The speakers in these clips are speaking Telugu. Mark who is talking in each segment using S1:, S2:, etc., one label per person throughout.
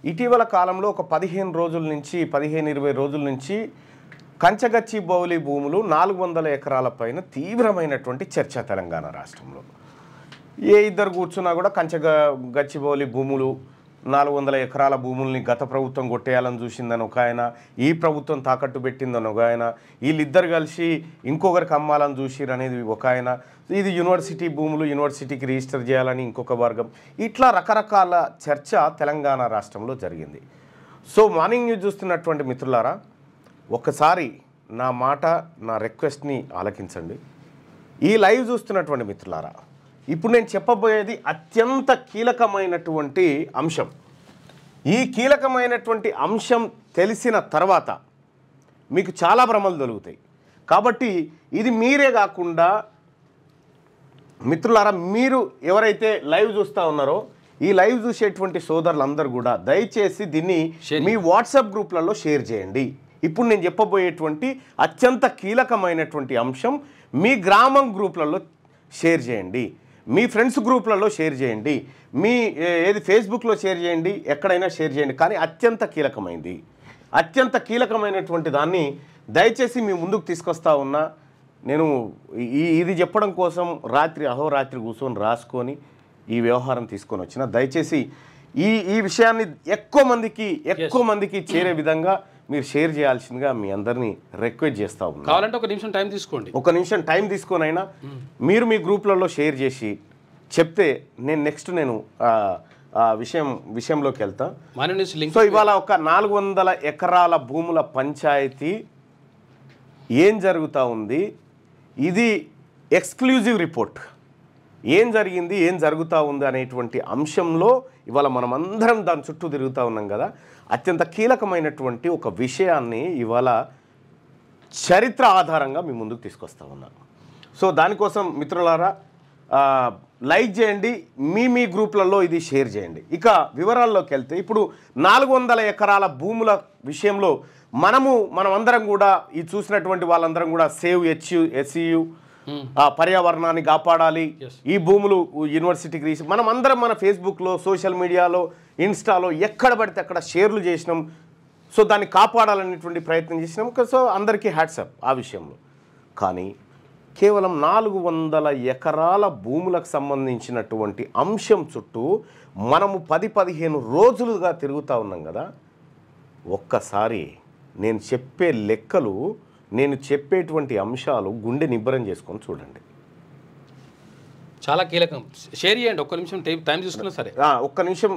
S1: ఇటీవల కాలంలో ఒక 15 రోజుల నుంచి 15-20 రోజుల నుంచి కంచగచ్చిబౌలి భూములు 400 ఎకరాల పైన తీవ్రమైనటువంటి చర్చ తెలంగాణ రాష్ట్రంలో. ఏ ఇద్దరు కూర్చున్నా కూడా గచ్చిబౌలి భూములు 400 ఎకరాల భూముల్ని గత ప్రభుత్వం కొట్టేయాలని చూసిందని ఒక ఆయన, ఈ ప్రభుత్వం తాకట్టు పెట్టిందని ఒక ఆయన, వీళ్ళిద్దరు కలిసి ఇంకొకరికి అమ్మాలని చూసిరు అనేది ఒక ఆయన, ఇది యూనివర్సిటీ భూములు యూనివర్సిటీకి రిజిస్టర్ చేయాలని ఇంకొక వర్గం. ఇట్లా రకరకాల చర్చ తెలంగాణ రాష్ట్రంలో జరిగింది. సో మార్నింగ్ న్యూస్ చూస్తున్నటువంటి మిత్రులారా, ఒక్కసారి నా మాట, నా రిక్వెస్ట్ని ఆలకించండి. ఈ లైవ్ చూస్తున్నటువంటి మిత్రులారా, ఇప్పుడు నేను చెప్పబోయేది అత్యంత కీలకమైనటువంటి అంశం. ఈ కీలకమైనటువంటి అంశం తెలిసిన తర్వాత మీకు చాలా భ్రమలు దొరుకుతాయి. కాబట్టి ఇది మీరే కాకుండా మిత్రులారా, మీరు ఎవరైతే లైవ్ చూస్తూ ఉన్నారో ఈ లైవ్ చూసేటువంటి సోదరులందరూ కూడా దయచేసి దీన్ని మీ వాట్సాప్ గ్రూప్లలో షేర్ చేయండి. ఇప్పుడు నేను చెప్పబోయేటువంటి అత్యంత కీలకమైనటువంటి అంశం మీ గ్రామం గ్రూప్లలో షేర్ చేయండి, మీ ఫ్రెండ్స్ గ్రూప్లలో షేర్ చేయండి, మీ ఫేస్బుక్లో షేర్ చేయండి, ఎక్కడైనా షేర్ చేయండి. కానీ అత్యంత కీలకమైనటువంటి దాన్ని దయచేసి మీ ముందుకు తీసుకొస్తా ఉన్నా. నేను ఇది చెప్పడం కోసం అహోరాత్రి కూర్చొని రాసుకొని ఈ వ్యవహారం తీసుకొని వచ్చిన. దయచేసి ఈ విషయాన్ని ఎక్కువ మందికి చేరే విధంగా మీరు షేర్ చేయాల్సిందిగా మీ అందరినీ రిక్వెస్ట్ చేస్తూ ఉన్నాను.
S2: కావాలంటే ఒక నిమిషం టైం తీసుకోండి.
S1: ఒక నిమిషం టైం తీసుకొని అయినా మీరు మీ గ్రూప్లలో షేర్ చేసి చెప్తే నేను విషయంలోకి వెళ్తా. సో ఇవాళ ఒక 400 ఎకరాల భూముల పంచాయతీ ఏం జరుగుతూ ఉంది, ఇది ఎక్స్క్లూజివ్ రిపోర్ట్. ఏం జరిగింది, ఏం జరుగుతూ ఉంది అనేటువంటి అంశంలో ఇవాళ మనం అందరం దాని చుట్టూ తిరుగుతూ ఉన్నాం కదా. అత్యంత కీలకమైనటువంటి ఒక విషయాన్ని ఇవాళ చరిత్ర ఆధారంగా మీ ముందుకు తీసుకొస్తా ఉన్నాను. సో దానికోసం మిత్రులారా లైక్ చేయండి, మీ గ్రూప్లలో ఇది షేర్ చేయండి. ఇక వివరాల్లోకి వెళ్తే ఇప్పుడు 400 ఎకరాల భూముల విషయంలో మనమందరం కూడా ఈ చూసినటువంటి వాళ్ళందరం కూడా సేవ్ HU పర్యావరణాన్ని కాపాడాలి, ఈ భూములు యూనివర్సిటీకి రీసి మనం అందరం మన ఫేస్బుక్లో, సోషల్ మీడియాలో, ఇన్స్టాలో ఎక్కడ పడితే అక్కడ షేర్లు చేసినాం. సో దాన్ని కాపాడాలనేటువంటి ప్రయత్నం చేసినాం. సో అందరికీ హ్యాట్సప్ ఆ విషయంలో. కానీ కేవలం 400 ఎకరాల భూములకు సంబంధించినటువంటి అంశం చుట్టూ మనము 10-15 రోజులుగా తిరుగుతూ ఉన్నాం కదా. ఒక్కసారి నేను చెప్పే లెక్కలు, నేను చెప్పేటువంటి అంశాలు గుండె నిబ్బరం చేసుకొని చూడండి.
S2: చాలా కీలకం. షేర్ చేయండి. ఒక్క నిమిషం టైం తీసుకున్నా సరే,
S1: ఒక్క నిమిషం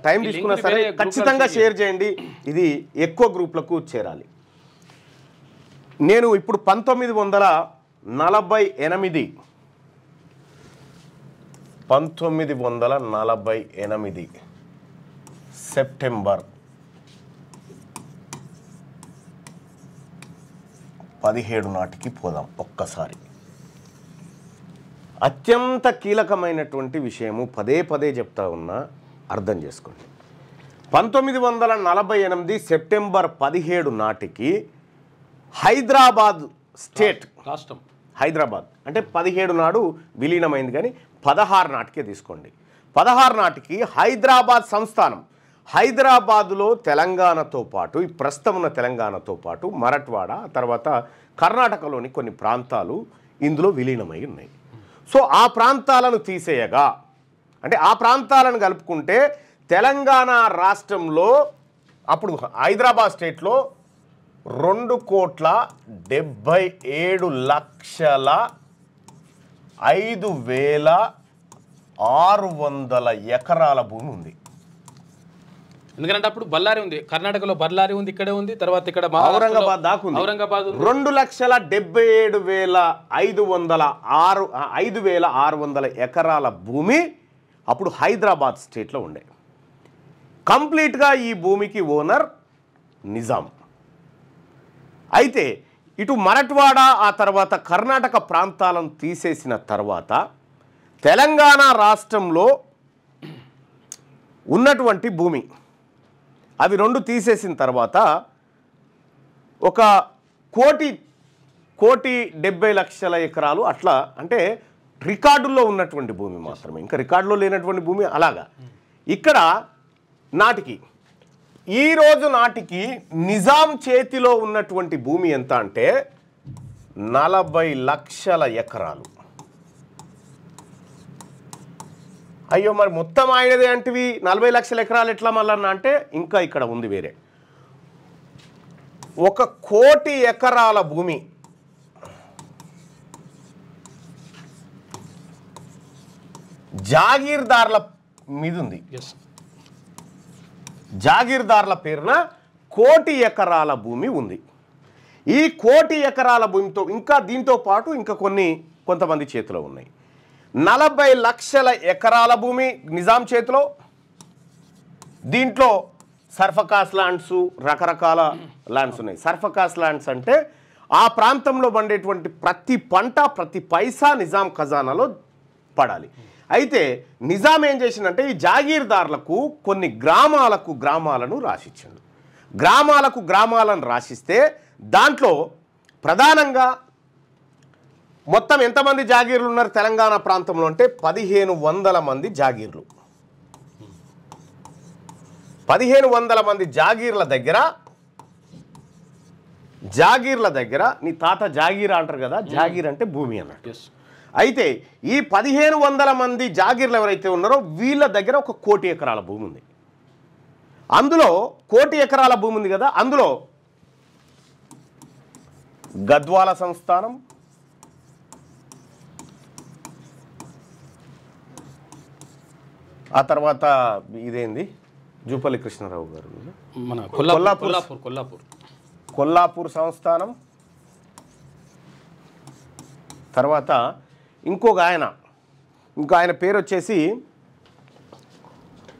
S1: టైం తీసుకున్నా సరే ఖచ్చితంగా షేర్ చేయండి. ఇది ఎక్కువ గ్రూప్లకు చేరాలి. నేను ఇప్పుడు 1948 సెప్టెంబర్ 17 నాటికి పోదాం ఒక్కసారి. అత్యంత కీలకమైనటువంటి విషయము పదే చెప్తా ఉన్నా, అర్థం చేసుకోండి. 1948 సెప్టెంబర్ 17 నాటికి హైదరాబాద్ స్టేట్,
S2: రాష్ట్రం
S1: హైదరాబాద్ అంటే 17 నాడు విలీనమైంది, కానీ 16 నాటికే తీసుకోండి. 16 నాటికి హైదరాబాద్ సంస్థానం, హైదరాబాదులో తెలంగాణతో పాటు, ఈ ప్రస్తుతం ఉన్న తెలంగాణతో పాటు మరాఠ్వాడ, తర్వాత కర్ణాటకలోని కొన్ని ప్రాంతాలు ఇందులో విలీనమై ఉన్నాయి. సో ఆ ప్రాంతాలను తీసేయగా, అంటే ఆ ప్రాంతాలను కలుపుకుంటే తెలంగాణ రాష్ట్రంలో అప్పుడు హైదరాబాద్ స్టేట్లో 2,77,5,600 ఎకరాల భూమి ఉంది.
S2: ఎందుకంటే అప్పుడు బళ్ళారి ఉంది, కర్ణాటకలో బళ్ళారి ఉంది, ఇక్కడే ఉంది, తర్వాత ఇక్కడ
S1: ఔరంగాబాద్ దాకా ఉంది.
S2: ఔరంగాబాద్
S1: 2,77,5,600 ఎకరాల భూమి అప్పుడు హైదరాబాద్ స్టేట్లో ఉండే. కంప్లీట్గా ఈ భూమికి ఓనర్ నిజాం. అయితే ఇటు మరాఠ్వాడ, ఆ తర్వాత కర్ణాటక ప్రాంతాలను తీసేసిన తర్వాత తెలంగాణ రాష్ట్రంలో ఉన్నటువంటి భూమి అవి రెండు తీసేసిన తర్వాత ఒక 1,70,00,000 ఎకరాలు అట్లా, అంటే రికార్డుల్లో ఉన్నటువంటి భూమి మాత్రమే, ఇంకా రికార్డులో లేనటువంటి భూమి. అలాగా ఇక్కడ నాటికి ఈ రోజు నాటికి నిజాం చేతిలో ఉన్నటువంటి భూమి ఎంత అంటే 40 లక్షల ఎకరాలు. అయ్యో మరి మొత్తం ఆయనదే అంటివి 40 లక్షల ఎకరాలు ఎట్లా మళ్ళన్నా అంటే ఇంకా ఇక్కడ ఉంది వేరే. 1 కోటి ఎకరాల భూమి జాగీర్దార్ల మీద ఉంది. జాగీర్దార్ల పేరున 1 కోటి ఎకరాల భూమి ఉంది. ఈ 1 కోటి ఎకరాల భూమితో ఇంకా దీంతో పాటు ఇంకా కొంతమంది చేతిలో ఉన్నాయి. 40 లక్షల ఎకరాల భూమి నిజాం చేతిలో. దీంట్లో సర్ఫకాస్ ల్యాండ్స్, రకరకాల ల్యాండ్స్ ఉన్నాయి. సర్ఫకాస్ ల్యాండ్స్ అంటే ఆ ప్రాంతంలో పండేటువంటి ప్రతి పంట, ప్రతి పైసా నిజాం ఖజానాలో పడాలి. అయితే నిజాం ఏం చేసిందంటే ఈ జాగీర్దార్లకు కొన్ని గ్రామాలను రాసిచ్చాడు. గ్రామాలను రాసిస్తే దాంట్లో ప్రధానంగా మొత్తం ఎంతమంది జాగీర్లు ఉన్నారు తెలంగాణ ప్రాంతంలో అంటే 1500 మంది జాగీర్లు. 1500 మంది జాగీర్ల దగ్గర నీ తాత జాగీర్ అంటారు కదా, జాగీర్ అంటే భూమి అన్నట్టు. అయితే ఈ 1500 మంది జాగీర్లు ఎవరైతే ఉన్నారో వీళ్ళ దగ్గర 1 కోటి ఎకరాల భూమి ఉంది. అందులో 1 కోటి ఎకరాల భూమి ఉంది కదా, అందులో గద్వాల సంస్థానం, ఆ తర్వాత ఇదేంది జూపల్లి కృష్ణారావు గారు
S2: మన
S1: కొల్లాపూర్ సంస్థానం, తర్వాత ఇంకో ఆయన పేరు వచ్చేసి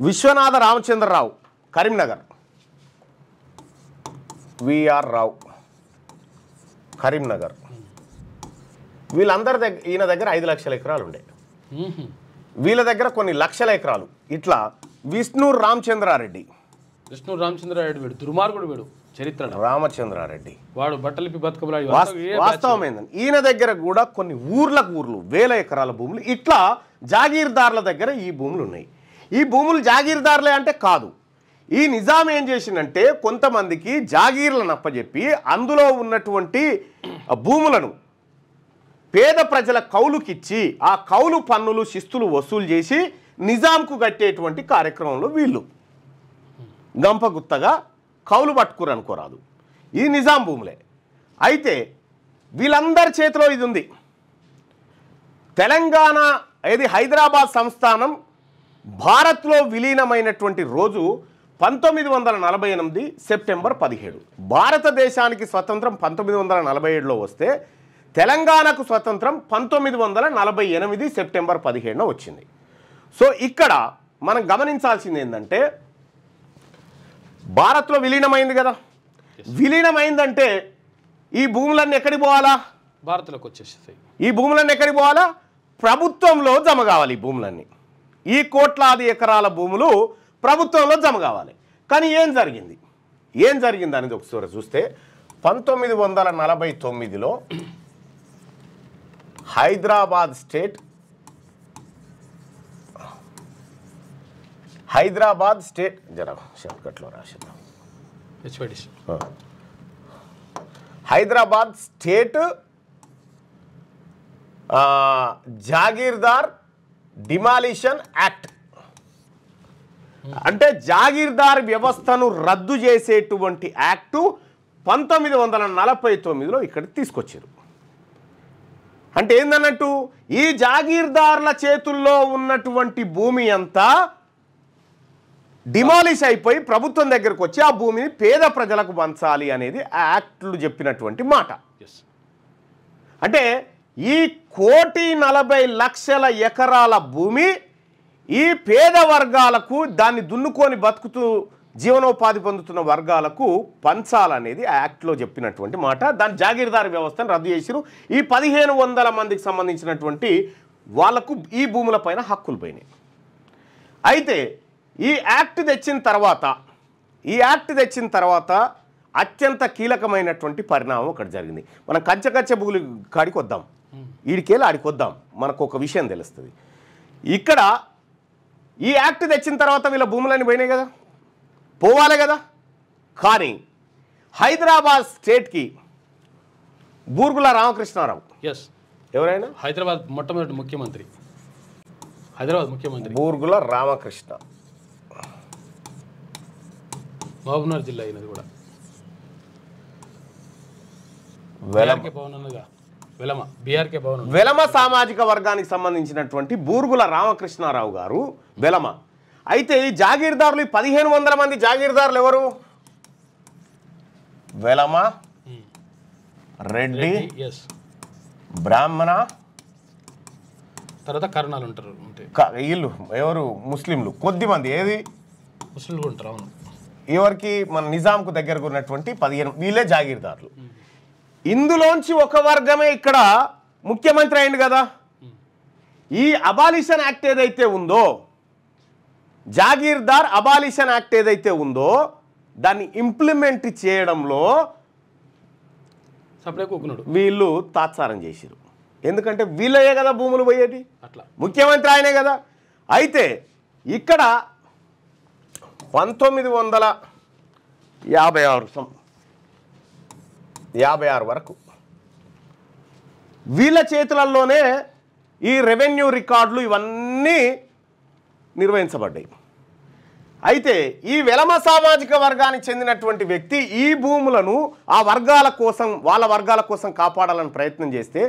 S1: విశ్వనాథ రామచంద్రరావు, కరీంనగర్. విఆర్ రావు, కరీంనగర్. వీళ్ళందరి ఈయన దగ్గర 5 లక్షల ఎకరాలు ఉండే. వీళ్ళ దగ్గర కొన్ని లక్షల ఎకరాలు. ఇట్లా విష్ణూర్ రామచంద్రారెడ్డి
S2: వీడు దుర్మార్గుడు, వీడు చరిత్ర
S1: రామచంద్రారెడ్డి
S2: వాడు బట్టలిపి బతుకబలాడి
S1: వాస్తవమైంది. ఈయన దగ్గర కూడా కొన్ని ఊర్లు 1000 ఎకరాల భూములు. ఇట్లా జాగీర్దార్ల దగ్గర ఈ భూములు ఉన్నాయి. ఈ భూములు జాగీర్దార్లే అంటే కాదు. ఈ నిజాం ఏం చేసిందంటే కొంతమందికి జాగీర్లను అప్పచెప్పి అందులో ఉన్నటువంటి భూములను పేద ప్రజల కౌలుకిచ్చి ఆ కౌలు పన్నులు శిస్తులు వసూలు చేసి నిజాంకు కట్టేటువంటి కార్యక్రమంలో వీళ్ళు గంపగుత్తగా కౌలు పట్టుకురు అనుకోరాదు. ఈ నిజాం భూములే. అయితే వీళ్ళందరి చేతిలో ఇది ఉంది. తెలంగాణ ఇది హైదరాబాద్ సంస్థానం భారత్లో విలీనమైనటువంటి రోజు 1948 సెప్టెంబర్ 17. భారతదేశానికి స్వతంత్రం 1947లో వస్తే తెలంగాణకు స్వతంత్రం 1948 సెప్టెంబర్ 17 వచ్చింది. సో ఇక్కడ మనం గమనించాల్సింది ఏంటంటే భారత్లో విలీనమైంది కదా, విలీనమైందంటే ఈ భూములన్నీ ఎక్కడికి పోవాలా?
S2: భారత్లోకి వచ్చేస్తాయి.
S1: ఈ భూములన్నీ ఎక్కడికి పోవాలా? ప్రభుత్వంలో జమ కావాలి. ఈ భూములన్నీ, ఈ కోట్లాది ఎకరాల భూములు ప్రభుత్వంలో జమ కావాలి. కానీ ఏం జరిగింది అనేది ఒకసారి చూస్తే 1949లో హైదరాబాద్ స్టేట్ జరా షార్ట్కట్లో రాసిద్దాం. హైదరాబాద్ స్టేట్ జాగీర్దార్ డిమాలిషన్ యాక్ట్ అంటే జాగీర్దార్ వ్యవస్థను రద్దు చేసేటువంటి యాక్టు 1949లో ఇక్కడికి తీసుకొచ్చారు. అంటే ఏందన్నట్టు ఈ జాగీర్దార్ల చేతుల్లో ఉన్నటువంటి భూమి అంతా డిమాలిష్ అయిపోయి ప్రభుత్వం దగ్గరకు వచ్చి ఆ భూమిని పేద ప్రజలకు పంచాలి అనేది ఆ యాక్ట్లు చెప్పినటువంటి మాట. అంటే ఈ 1,40,00,000 ఎకరాల భూమి ఈ పేద వర్గాలకు, దాన్ని దున్నుకొని బతుకుతూ జీవనోపాధి పొందుతున్న వర్గాలకు పంచాలనేది ఆ యాక్ట్లో చెప్పినటువంటి మాట. దాని జాగీర్దార్ వ్యవస్థను రద్దు చేసిరు. ఈ 1500 మందికి సంబంధించినటువంటి వాళ్లకు ఈ భూముల పైన హక్కులు పోయినాయి. అయితే ఈ యాక్ట్ తెచ్చిన తర్వాత అత్యంత కీలకమైనటువంటి పరిణామం ఒకటి జరిగింది. మనం కంచె భూములు కాడికి వద్దాం, ఈడికెళ్ళి ఆడికి వద్దాం, మనకు ఒక విషయం తెలుస్తుంది. ఇక్కడ ఈ యాక్ట్ తెచ్చిన తర్వాత వీళ్ళ భూములన్నీ పోయినాయి కదా, పోవాలి కదా. కానీ హైదరాబాద్ స్టేట్కి బూర్గుల రామకృష్ణారావు
S2: ఎస్
S1: ఎవరైనా
S2: హైదరాబాద్ మొట్టమొదటి ముఖ్యమంత్రి, హైదరాబాద్ ముఖ్యమంత్రి
S1: బూర్గుల రామకృష్ణ,
S2: మహబూబ్నగర్ జిల్లా అయినది కూడా.
S1: వెలమ
S2: భవన్ అన్నగా బీఆర్కే భవన్.
S1: వెలమ సామాజిక వర్గానికి సంబంధించినటువంటి బూర్గుల రామకృష్ణారావు గారు వెలమ. అయితే ఈ జాగీర్దారులు 1500 మంది జాగీర్దారులు ఎవరు? వెలమ, రెడ్డి, బ్రాహ్మణ,
S2: తర్వాత కర్ణాలు ఉంటారు.
S1: వీళ్ళు ఎవరు? ముస్లింలు కొద్దిమంది. ఏది?
S2: ముస్లింలు ఉంటారు. అవును.
S1: ఎవరికి? మన నిజాంకు దగ్గరకు ఉన్నటువంటి 15 వీళ్ళే జాగీర్దారులు. ఇందులోంచి ఒక వర్గమే ఇక్కడ ముఖ్యమంత్రి అయింది కదా. ఈ అబాలిషన్ యాక్ట్ ఏదైతే ఉందో, జాగీర్దార్ అబాలిషన్ యాక్ట్ ఏదైతే ఉందో దాన్ని ఇంప్లిమెంట్ చేయడంలో వీళ్ళు తాత్సారం చేసిరు. ఎందుకంటే వీళ్ళయే కదా భూములు పోయేది,
S2: అట్లా
S1: ముఖ్యమంత్రి ఆయనే కదా. అయితే ఇక్కడ 1956 వరకు వీళ్ళ చేతులలోనే ఈ రెవెన్యూ రికార్డులు ఇవన్నీ నిర్వహించబడ్డాయి. అయితే ఈ వెలమ సామాజిక వర్గానికి చెందినటువంటి వ్యక్తి ఈ భూములను ఆ వర్గాల కోసం, వాళ్ళ వర్గాల కోసం కాపాడాలని ప్రయత్నం చేస్తే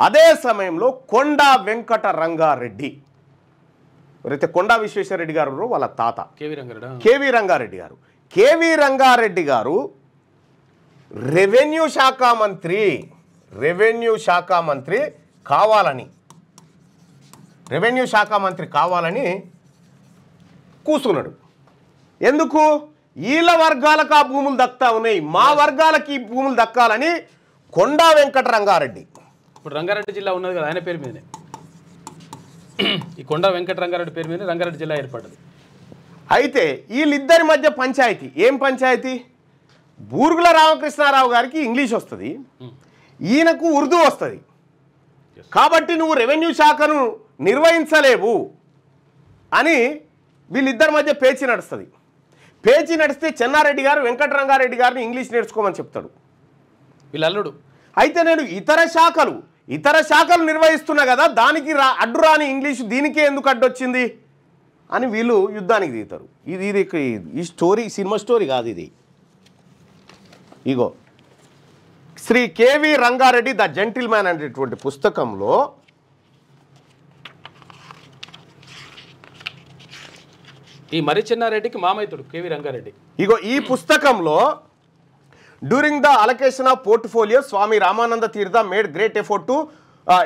S1: అదే సమయంలో కొండా వెంకట రంగారెడ్డి, ఎవరైతే కొండా విశ్వేశ్వరరెడ్డి గారు వాళ్ళ తాత కేవీ రంగారెడ్డి గారు, కేవీ రంగారెడ్డి గారు రెవెన్యూ శాఖ మంత్రి కావాలని కూసున్నాడు. ఎందుకు? వీళ్ళ వర్గాలకు ఆ భూములు దక్కుతా ఉన్నాయి, మా వర్గాలకి ఈ భూములు దక్కాలని కొండా వెంకట రంగారెడ్డి.
S2: ఇప్పుడు రంగారెడ్డి జిల్లా ఉన్నది కదా, ఆయన పేరు మీదనే, ఈ కొండా వెంకట రంగారెడ్డి పేరు మీద రంగారెడ్డి జిల్లా ఏర్పడ్డది.
S1: అయితే వీళ్ళిద్దరి మధ్య పంచాయతీ ఏం పంచాయతీ? బూర్గుల రామకృష్ణారావు గారికి ఇంగ్లీష్ వస్తుంది, ఈయనకు ఉర్దూ వస్తుంది. కాబట్టి నువ్వు రెవెన్యూ శాఖను నిర్వహించలేవు అని వీళ్ళిద్దరి మధ్య పేచి నడుస్తుంది. పేచి నడిస్తే చెన్నారెడ్డి గారు వెంకటరంగారెడ్డి గారిని ఇంగ్లీష్ నేర్చుకోమని చెప్తాడు
S2: వీళ్ళ అల్లుడు. అయితే
S1: నేను ఇతర శాఖలు నిర్వహిస్తున్నా కదా, దానికి అడ్డు రాని ఇంగ్లీషు దీనికే ఎందుకు అడ్డొచ్చింది అని వీళ్ళు యుద్ధానికి దిగుతారు. ఇది ఈ స్టోరీ సినిమా స్టోరీ కాదు ఇది. ఇగో Shri K V Ranga Reddy the gentleman అనేటువంటి పుస్తకంలో
S2: ఈ మరి చెన్నారెడ్డికి మామైతుడు కేవీ రంగారెడ్డి.
S1: ఇగో ఈ పుస్తకంలో during the allocation of portfolio Swami Ramananda Tirtha made great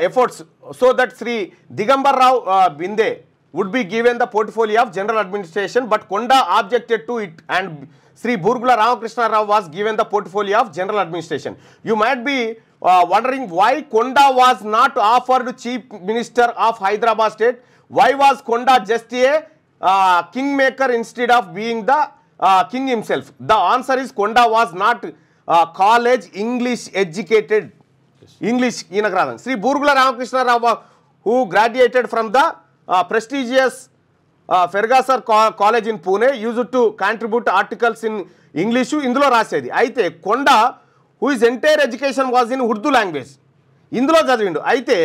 S1: efforts so that Shri Digambar Rao Bindu would be given the portfolio of general administration, but Konda objected to it and Sri Burgula Ramakrishna Rao was given the portfolio of general administration. You might be wondering why Konda was not offered chief minister of Hyderabad state. Why was Konda just a kingmaker instead of being the king himself? The answer is Konda was not college English educated. English inagradan. Sri Burgula Ramakrishna Rao who graduated from the prestigious Ferguson College in Pune used to contribute articles in English ఇందులో రాసేది. అయితే కొండ who his entire education was in Urdu language ఇందులో చదివిండు. అయితే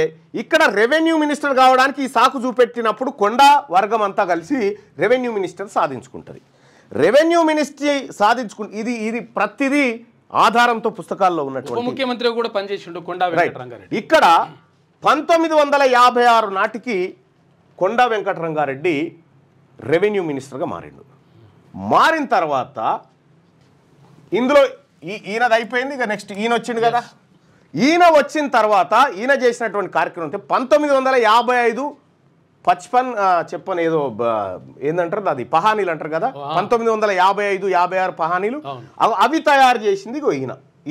S1: ఇక్కడ రెవెన్యూ మినిస్టర్ కావడానికి ఈ సాకు చూపెట్టినప్పుడు కొండ వర్గం అంతా కలిసి రెవెన్యూ మినిస్టర్ సాధించుకుంటుంది. రెవెన్యూ మినిస్ట్రీ ఇది ప్రతిదీ ఆధారంతో పుస్తకాల్లో ఉన్నటువంటి
S2: ముఖ్యమంత్రి కూడా పనిచేసిండు కొండా వెంకట రంగారెడ్డి.
S1: ఇక్కడ 1956 నాటికి కొండా వెంకట రంగారెడ్డి రెవెన్యూ మినిస్టర్గా మారిన తర్వాత ఇందులో ఈయనది అయిపోయింది. ఇక నెక్స్ట్ ఈయన వచ్చింది కదా. ఈయన వచ్చిన తర్వాత ఈయన చేసినటువంటి కార్యక్రమం అంటే 1955 చెప్పని ఏదో ఏందంటారు అది పహానీలు అంటారు కదా. 1955, 56 పహానీలు అవి తయారు చేసింది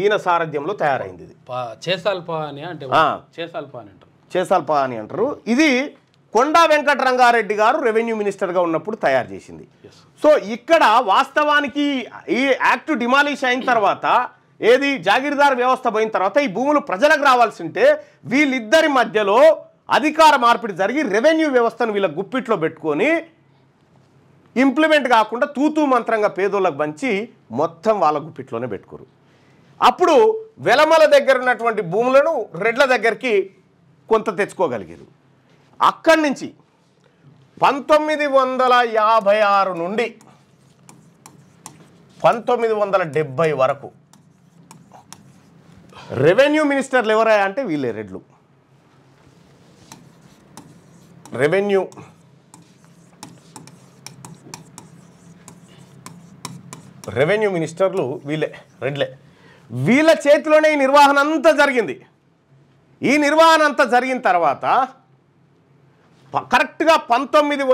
S1: ఈయన సారథ్యంలో తయారైంది. ఇది చేసాల్ పహాని అంటారు. ఇది కొండా వెంకట రంగారెడ్డి గారు రెవెన్యూ మినిస్టర్గా ఉన్నప్పుడు తయారు చేసింది. సో ఇక్కడ వాస్తవానికి ఈ యాక్ట్ డిమాలిష్ అయిన తర్వాత ఏది జాగీర్దార్ వ్యవస్థ పోయిన తర్వాత ఈ భూములు ప్రజలకు రావాల్సి ఉంటే వీళ్ళిద్దరి మధ్యలో అధికార మార్పిడి జరిగి రెవెన్యూ వ్యవస్థను వీళ్ళ గుప్పిట్లో పెట్టుకొని ఇంప్లిమెంట్ కాకుండా తూతూ మంత్రంగా పేదోళ్ళకు పంచి మొత్తం వాళ్ళ గుప్పిట్లోనే పెట్టుకోరు. అప్పుడు వెలమల దగ్గర ఉన్నటువంటి భూములను రెడ్ల దగ్గరికి కొంత తెచ్చుకోగలిగారు. అక్కడి నుంచి 1956 నుండి 1970 వరకు రెవెన్యూ మినిస్టర్లు ఎవరా అంటే వీళ్ళే రెడ్లు. రెవెన్యూ మినిస్టర్లు వీళ్ళే, రెడ్లే. వీళ్ళ చేతిలోనే ఈ నిర్వహణ అంతా జరిగింది. ఈ నిర్వహణ అంతా జరిగిన తర్వాత కరెక్ట్గా 19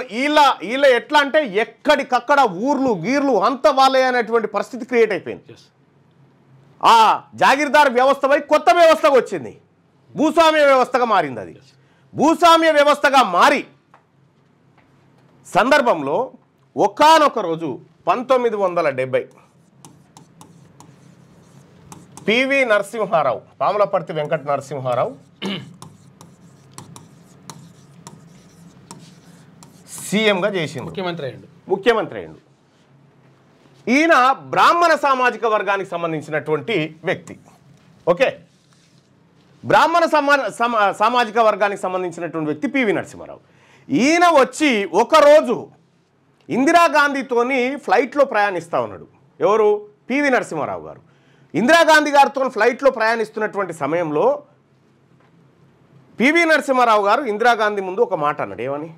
S1: వీళ్ళ ఎట్లా అంటే ఎక్కడికక్కడ ఊర్లు గీర్లు అంత వాళ్ళే అనేటువంటి పరిస్థితి క్రియేట్ అయిపోయింది. ఆ జాగీర్దార్ వ్యవస్థపై కొత్త వ్యవస్థగా వచ్చింది, భూస్వామ్య వ్యవస్థగా మారింది. అది భూస్వామ్య వ్యవస్థగా మారి సందర్భంలో ఒకానొక రోజు 1970 పివి నరసింహారావు, పాములపర్తి వెంకట నరసింహారావు సీఎంగా చేసిండు, ముఖ్యమంత్రి అయ్యిండు. ఈయన బ్రాహ్మణ సామాజిక వర్గానికి సంబంధించినటువంటి వ్యక్తి. ఓకే, బ్రాహ్మణ సామాజిక వర్గానికి సంబంధించినటువంటి వ్యక్తి పివి నరసింహారావు. ఈయన వచ్చి ఒకరోజు ఇందిరాగాంధీతోని ఫ్లైట్లో ప్రయాణిస్తూ ఉన్నాడు. ఎవరు? పివి నరసింహారావు గారు. ఇందిరాగాంధీ గారితో ఫ్లైట్లో ప్రయాణిస్తున్నటువంటి సమయంలో పివి నరసింహారావు గారు ఇందిరాగాంధీ ముందు ఒక మాట అన్నాడు. ఏమని?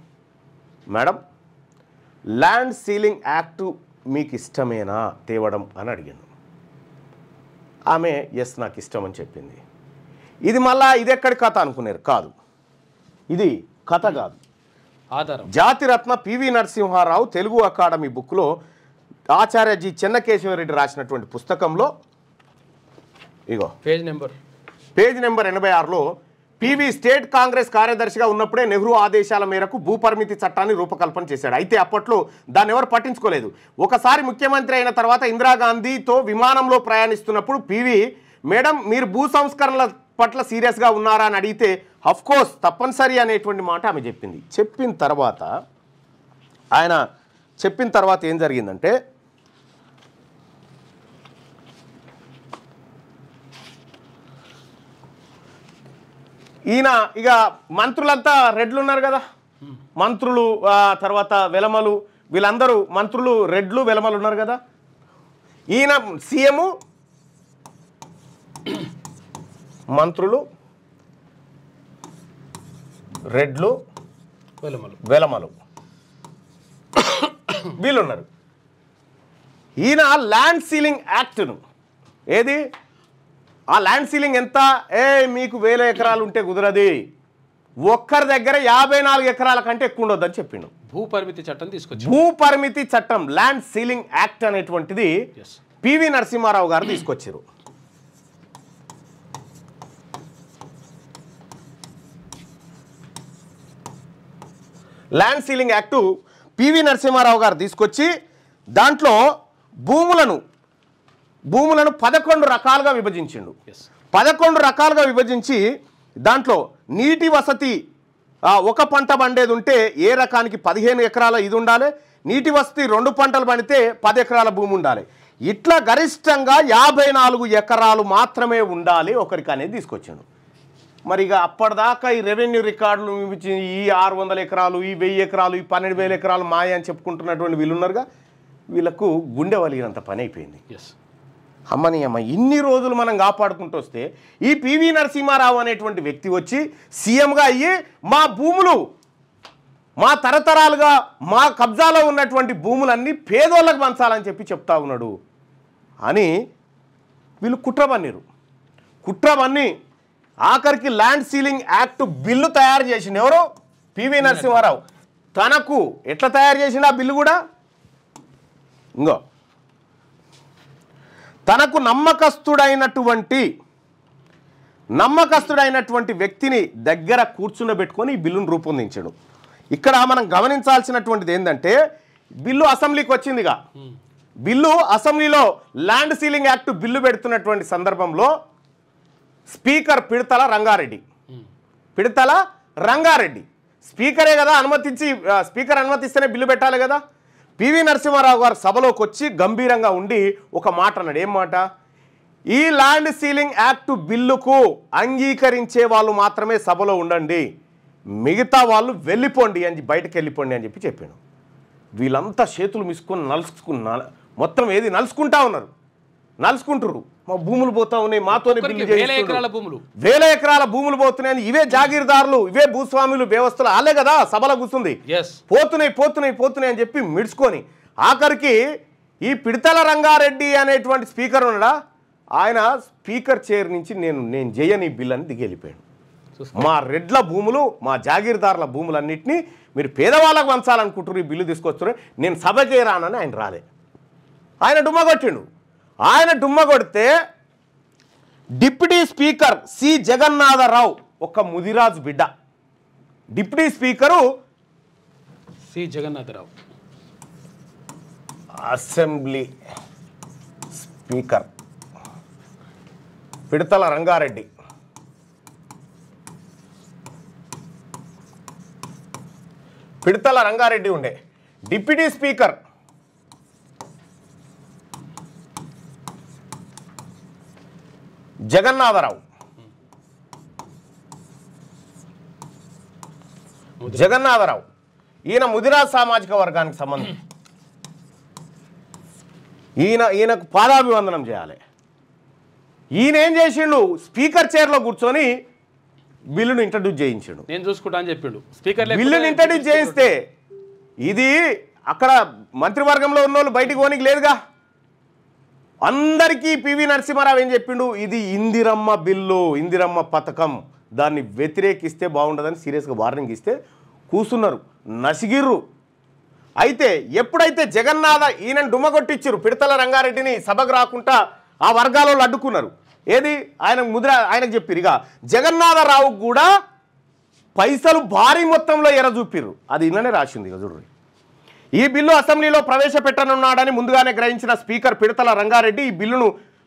S1: మేడం, ల్యాండ్ సీలింగ్ యాక్టు మీకు ఇష్టమేనా తేవడం అని అడిగాను. ఆమె ఎస్ నాకు ఇష్టం అని చెప్పింది. ఇది మళ్ళా ఇది ఎక్కడి కథ అనుకున్నారు? కాదు, ఇది కథ కాదు,
S2: ఆధారం.
S1: జాతిరత్న పివి నరసింహారావు తెలుగు అకాడమీ బుక్లో ఆచార్య జి చెన్నకేశవరెడ్డి రాసినటువంటి పుస్తకంలో ఇగో పేజ్ నెంబర్ 86లో పివి స్టేట్ కాంగ్రెస్ కార్యదర్శిగా ఉన్నప్పుడే నెహ్రూ ఆదేశాల మేరకు భూపరిమితి చట్టాన్ని రూపకల్పన చేశాడు. అయితే అప్పట్లో దాన్ని ఎవరు పట్టించుకోలేదు. ఒకసారి ముఖ్యమంత్రి అయిన తర్వాత ఇందిరాగాంధీతో విమానంలో ప్రయాణిస్తున్నప్పుడు పివి, మేడం మీరు భూ సంస్కరణల పట్ల సీరియస్గా ఉన్నారా అని అడిగితే అఫ్కోర్స్ తప్పనిసరి అనేటువంటి మాట ఆమె చెప్పింది. చెప్పిన తర్వాత ఏం జరిగిందంటే ఈయన ఇక మంత్రులంతా రెడ్లు ఉన్నారు కదా, మంత్రులు తర్వాత వెలమలు, వీళ్ళందరూ మంత్రులు రెడ్లు వెలమలు ఉన్నారు కదా. ఈయన సీఎం, మంత్రులు రెడ్లు వెలమలు వీళ్ళున్నారు. ఈయన ల్యాండ్ సీలింగ్ యాక్ట్ను ఏది ఆ ల్యాండ్ సీలింగ్ ఎంత? మీకు 1000 ఎకరాలు ఉంటే కుదరది, ఒక్కరి దగ్గర 54 ఎకరాల కంటే ఎక్కువ ఉండొద్దని చెప్పిండు.
S2: భూపరిమితి చట్టం తీసుకొచ్చి
S1: భూపరిమితి చట్టం ల్యాండ్ సీలింగ్ యాక్ట్ అనేటువంటిది పివి నరసింహారావు గారు తీసుకొచ్చారు. Land ceiling act PV Narasimha Rao గారు తీసుకొచ్చి దాంట్లో భూములను 11 రకాలుగా విభజించిండు. 11 రకాలుగా విభజించి దాంట్లో నీటి వసతి ఒక పంట పండేది ఉంటే ఏ రకానికి 15 ఎకరాల ఇది ఉండాలి, నీటి వసతి 2 పంటలు పండితే 10 ఎకరాల భూమి ఉండాలి. ఇట్లా గరిష్టంగా 54 ఎకరాలు మాత్రమే ఉండాలి ఒకరికి అనేది తీసుకొచ్చాడు. మరి ఇక అప్పటిదాకా ఈ రెవెన్యూ రికార్డులు ఈ 600 ఎకరాలు, ఈ 1000 ఎకరాలు, ఈ 12,000 ఎకరాలు మాయ అని చెప్పుకుంటున్నటువంటి వీళ్ళు ఉన్నారుగా, వీళ్ళకు గుండె వలిగినంత పని అయిపోయింది. అమ్మని అమ్మ ఇన్ని రోజులు మనం కాపాడుకుంటూ వస్తే ఈ పివి నరసింహారావు అనేటువంటి వ్యక్తి వచ్చి సీఎంగా అయ్యి మా భూములు, మా తరతరాలుగా మా కబ్జాలో ఉన్నటువంటి భూములన్నీ పేదోళ్ళకు పంచాలని చెప్తా ఉన్నాడు అని వీళ్ళు కుట్రబన్ని ఆఖరికి ల్యాండ్ సీలింగ్ యాక్ట్ బిల్లు తయారు చేసిండు. ఎవరు? పివి నరసింహారావు. తనకు ఎట్లా తయారు చేసిండు ఆ బిల్లు కూడా? ఇంకో తనకు నమ్మకస్తుడైనటువంటి వ్యక్తిని దగ్గర కూర్చుండబెట్టుకొని ఈ బిల్లును రూపొందించాడు. ఇక్కడ మనం గమనించాల్సినటువంటిది ఏంటంటే బిల్లు అసెంబ్లీకి వచ్చిందిగా, బిల్లు అసెంబ్లీలో ల్యాండ్ సీలింగ్ యాక్ట్ బిల్లు పెడుతున్నటువంటి సందర్భంలో స్పీకర్ పిడతల రంగారెడ్డి స్పీకరే కదా అనుమతిస్తేనే బిల్లు పెట్టాలి కదా. పివి నరసింహారావు గారు సభలోకి వచ్చి గంభీరంగా ఉండి ఒక మాట అన్నాడు. ఏం మాట? ఈ ల్యాండ్ సీలింగ్ యాక్ట్ బిల్లుకు అంగీకరించే వాళ్ళు మాత్రమే సభలో ఉండండి, మిగతా వాళ్ళు వెళ్ళిపోండి అని బయటకు వెళ్ళిపోండి అని చెప్పాను. వీళ్ళంతా చేతులు మిసుకొని మొత్తం ఏది నలుసుకుంటా ఉన్నారు, నలుసుకుంటారు. మా భూములు పోతా ఉన్నాయి, మాతోనే బిల్లు వేల ఎకరాల భూములు పోతున్నాయని ఇవే జాగీర్దారులు, ఇవే భూస్వాములు వ్యవస్థలు వాళ్ళే కదా సభలో కూర్చుంది. పోతున్నాయి అని చెప్పి మిడుచుకొని ఆఖరికి ఈ పిడతల రంగారెడ్డి అనేటువంటి స్పీకర్ ఉన్నాడా, ఆయన స్పీకర్ చైర్ నుంచి నేను చేయని బిల్ అని దిగి వెళ్ళిపోయాడు. మా రెడ్ల భూములు, మా జాగీర్దారుల భూములన్నింటినీ మీరు పేదవాళ్ళకు పంచాలనుకుంటున్నారు, ఈ బిల్లు తీసుకొస్తున్నారు, నేను సభకే రానని ఆయన రాలే. ఆయన డుమ్మ కొట్టిండు. ఆయన డుమ్మ కొడితే డిప్యూటీ స్పీకర్ సి జగన్నాథరావు, ఒక ముదిరాజు బిడ్డ, deputy speaker
S2: C Jagannadha Rao,
S1: assembly speaker Pidathala Ranga Reddy, Pidathala Ranga Reddy ఉండే డిప్యూటీ స్పీకర్ జగన్నాథరావు, ఈయన ముదిరాజ్ సామాజిక వర్గానికి సంబంధం. ఈయనకు పాదాభివందనం చేయాలి. ఈయన ఏం చేసిండు, స్పీకర్ చైర్లో కూర్చొని బిల్లును ఇంట్రడ్యూస్ చేయించాడు.
S2: నేను చూసుకుంటా అని చెప్పిండు స్పీకర్.
S1: బిల్లును ఇంట్రడ్యూస్ చేయిస్తే ఇది అక్కడ మంత్రివర్గంలో ఉన్న వాళ్ళు బయటికి పోనీకి లేదుగా. అందరికీ పివి నరసింహారావు ఏం చెప్పిండు, ఇది ఇందిరమ్మ బిల్లు, ఇందిరమ్మ పథకం, దాన్ని వ్యతిరేకిస్తే బాగుండదని సీరియస్గా వార్నింగ్ ఇస్తే కూసున్నారు, నసిగిర్రు. అయితే ఎప్పుడైతే జగన్నాథ ఈయనను డుమ్మగొట్టించారు, పిడతల రంగారెడ్డిని సభకు రాకుండా ఆ వర్గాలలో అడ్డుకున్నారు. ఏది ఆయనకు చెప్పిరు. ఇక జగన్నాథరావుకు కూడా పైసలు భారీ మొత్తంలో ఎర చూపిర్రు. అది ఇన్ననే రాసింది. ఇక చూడండి, ఈ బిల్లు అసెంబ్లీలో ప్రవేశపెట్టనున్నాడని ముందుగానే గ్రహించిన స్పీకర్ పిడతల రంగారెడ్డి ఈ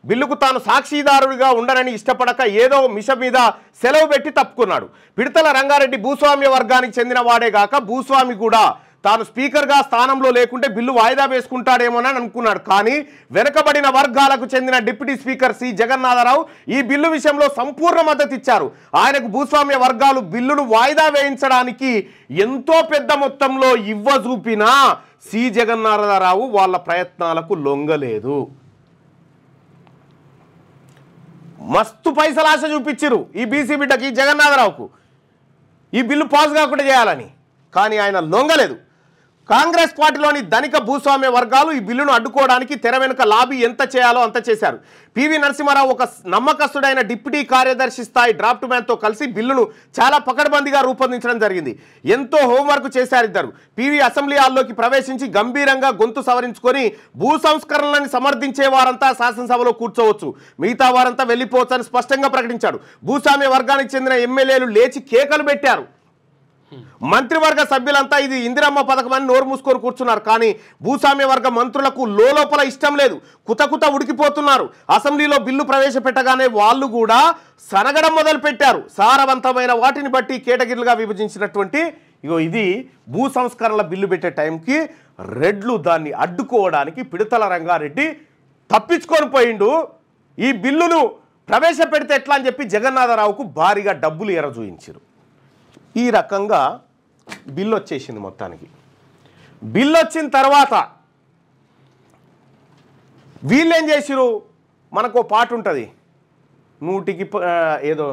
S1: బిల్లుకు తాను సాక్షిదారుడిగా ఉండనని ఇష్టపడక ఏదో మిష మీద సెలవు పెట్టి తప్పుకున్నాడు. పిడతల రంగారెడ్డి భూస్వామ్య వర్గానికి చెందిన వాడే గాక భూస్వామి కూడా. తాను స్పీకర్గా స్థానంలో లేకుంటే బిల్లు వాయిదా వేసుకుంటాడేమోనని అనుకున్నాడు. కానీ వెనుకబడిన వర్గాలకు చెందిన డిప్యూటీ స్పీకర్ సి జగన్నాథరావు ఈ బిల్లు విషయంలో సంపూర్ణ మద్దతు ఇచ్చారు. ఆయనకు భూస్వామ్య వర్గాలు బిల్లును వాయిదా వేయించడానికి ఎంతో పెద్ద మొత్తంలో ఇవ్వజూపినా సి జగన్నాథరావు వాళ్ళ ప్రయత్నాలకు లొంగలేదు. మస్తు పైసలు ఆశ చూపించారు ఈ బీసీ బిడ్డకి, జగన్నాథరావుకు, ఈ బిల్లు పాస్ కాకుండా చేయాలని. కానీ ఆయన లొంగలేదు. కాంగ్రెస్ పార్టీలోని ధనిక భూస్వామ్య వర్గాలు ఈ బిల్లును అడ్డుకోవడానికి తెర వెనుక లాబీ ఎంత చేయాలో అంత చేశారు. పివి నరసింహారావు ఒక నమ్మకస్తుడైన డిప్యూటీ కార్యదర్శి స్థాయి డ్రాఫ్ట్ మ్యాన్తో కలిసి బిల్లును చాలా పకడ్బందీగా రూపొందించడం జరిగింది. ఎంతో హోంవర్క్ చేశారు ఇద్దరు. పివి అసెంబ్లీ హాల్లోకి ప్రవేశించి గంభీరంగా గొంతు సవరించుకొని భూ సంస్కరణలను సమర్థించే వారంతా శాసనసభలో కూర్చోవచ్చు, మిగతా వారంతా వెళ్ళిపోవచ్చని స్పష్టంగా ప్రకటించాడు. భూస్వామ్య వర్గానికి చెందిన ఎమ్మెల్యేలు లేచి కేకలు పెట్టారు. మంత్రివర్గ సభ్యులంతా ఇది ఇందిరమ్మ పథకం అని నోరు మూసుకొని కూర్చున్నారు. కానీ భూస్వామ్య వర్గ మంత్రులకు లోపల ఇష్టం లేదు, కుత ఉడికిపోతున్నారు. అసెంబ్లీలో బిల్లు ప్రవేశపెట్టగానే వాళ్ళు కూడా సనగడం మొదలు పెట్టారు. సారవంతమైన వాటిని బట్టి కేటగిరీలుగా విభజించినటువంటి ఇది భూ సంస్కరణల బిల్లు పెట్టే టైంకి రెడ్లు దాన్ని అడ్డుకోవడానికి పిడతల రంగారెడ్డి తప్పించుకొని పోయిండు. ఈ బిల్లును ప్రవేశపెడితే ఎట్లా అని చెప్పి జగన్నాథరావుకు భారీగా డబ్బులు ఎరచూయించారు. ఈ రకంగా బిల్లు వచ్చేసింది. మొత్తానికి బిల్లు వచ్చిన తర్వాత వీళ్ళు ఏం చేసిరు, మనకు పాట ఉంటుంది, నూటికి ఏదో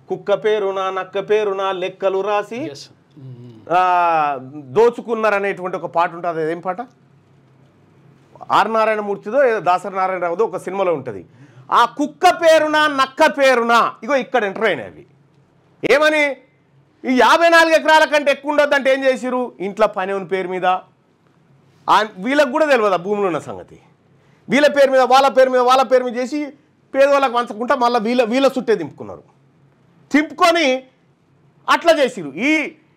S1: కుక్క పేరున నక్క పేరున లెక్కలు రాసి దోచుకున్నారనేటువంటి ఒక పాట ఉంటుంది. అదేం పాట? ఆర్ నారాయణమూర్తిదో ఏదో దాసరి నారాయణరావుదో ఒక సినిమాలో ఉంటుంది. ఆ కుక్క పేరున నక్క పేరున ఇక్కడ ఎంటర్ అయినాయి అవి. ఏమని, ఈ 54 ఎకరాల కంటే ఎక్కువ ఉండొద్దంటే ఏం చేసిరు, ఇంట్లో పని ఉన్న పేరు మీద, వీళ్ళకు కూడా తెలియదు ఆ భూములు ఉన్న సంగతి, వీళ్ళ పేరు మీద వాళ్ళ పేరు మీద చేసి పేదవాళ్ళకి వంచకుండా మళ్ళీ వీళ్ళ చుట్టే తింపుకొని అట్లా చేసిరు. ఈ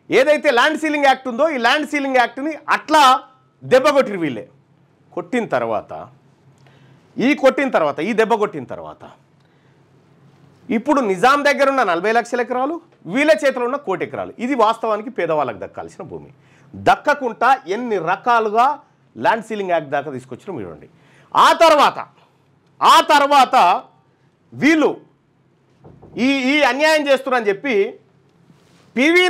S1: ఏదైతే ల్యాండ్ సీలింగ్ యాక్ట్ ఉందో ఈ ల్యాండ్ సీలింగ్ యాక్ట్ని అట్లా దెబ్బ కొట్టిరు. వీళ్ళే కొట్టిన తర్వాత ఈ దెబ్బ కొట్టిన తర్వాత ఇప్పుడు నిజాం దగ్గర ఉన్న 40 లక్షల ఎకరాలు, వీళ్ళ చేతిలో ఉన్న 1 కోటి ఎకరాలు, ఇది వాస్తవానికి పేదవాళ్ళకి దక్కాల్సిన భూమి. దక్కకుండా ఎన్ని రకాలుగా ల్యాండ్ సీలింగ్ యాక్ట్ దాకా తీసుకొచ్చారో మీరు చూడండి. ఆ తర్వాత వీళ్ళు ఈ అన్యాయం చేస్తున్నారని చెప్పి పివి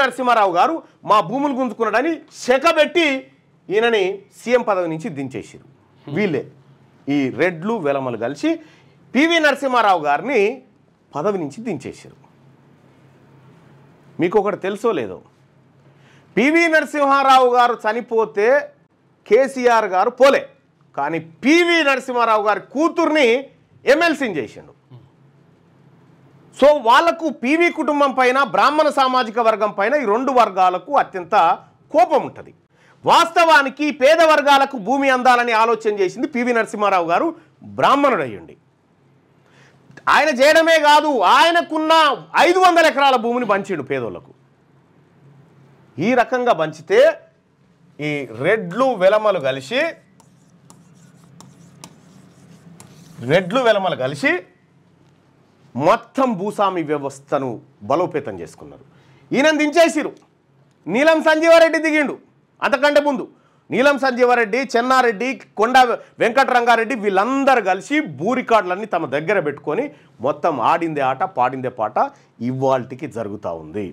S1: నరసింహారావు గారు మా భూములు గుంజుకున్నాడని శకబెట్టి ఈయనని సీఎం పదవి నుంచి దించేసారు. వీళ్ళే ఈ రెడ్లు వెలమలు కలిసి పివి నరసింహారావు గారిని పదవి నుంచి దించేసారు. మీకు ఒకటి తెలుసో లేదో, పివి నరసింహారావు గారు చనిపోతే కేసీఆర్ గారు పోలే, కానీ పివి నరసింహారావు గారి కూతుర్ని ఎమ్మెల్సీని చేసిండు. సో వాళ్లకు పివి కుటుంబం పైన, బ్రాహ్మణ సామాజిక వర్గం పైన, ఈ రెండు వర్గాలకు అత్యంత కోపం ఉంటుంది. వాస్తవానికి పేద వర్గాలకు భూమి అందాలని ఆలోచన చేసింది పివి నరసింహారావు గారు, బ్రాహ్మణుడు అయ్యుండి. ఆయన చేయడమే కాదు, ఆయనకున్న 500 ఎకరాల భూమిని పంచిండు పేదోళ్లకు. ఈ రకంగా పంచితే ఈ రెడ్లు వెలమలు కలిసి మొత్తం భూస్వామి వ్యవస్థను బలోపేతం చేసుకున్నారు. ఈయన దించేసిరు. నీలం సంజీవారెడ్డి దిగిండు. అంతకంటే ముందు నీలం సంజీవారెడ్డి, చెన్నారెడ్డి, కొండ వెంకటరంగారెడ్డి వీళ్ళందరూ కలిసి భూ రికార్డులన్నీ తమ దగ్గర పెట్టుకొని మొత్తం ఆడిందే ఆట, పాడిందే పాట ఇవాల్టికి జరుగుతూ ఉంది.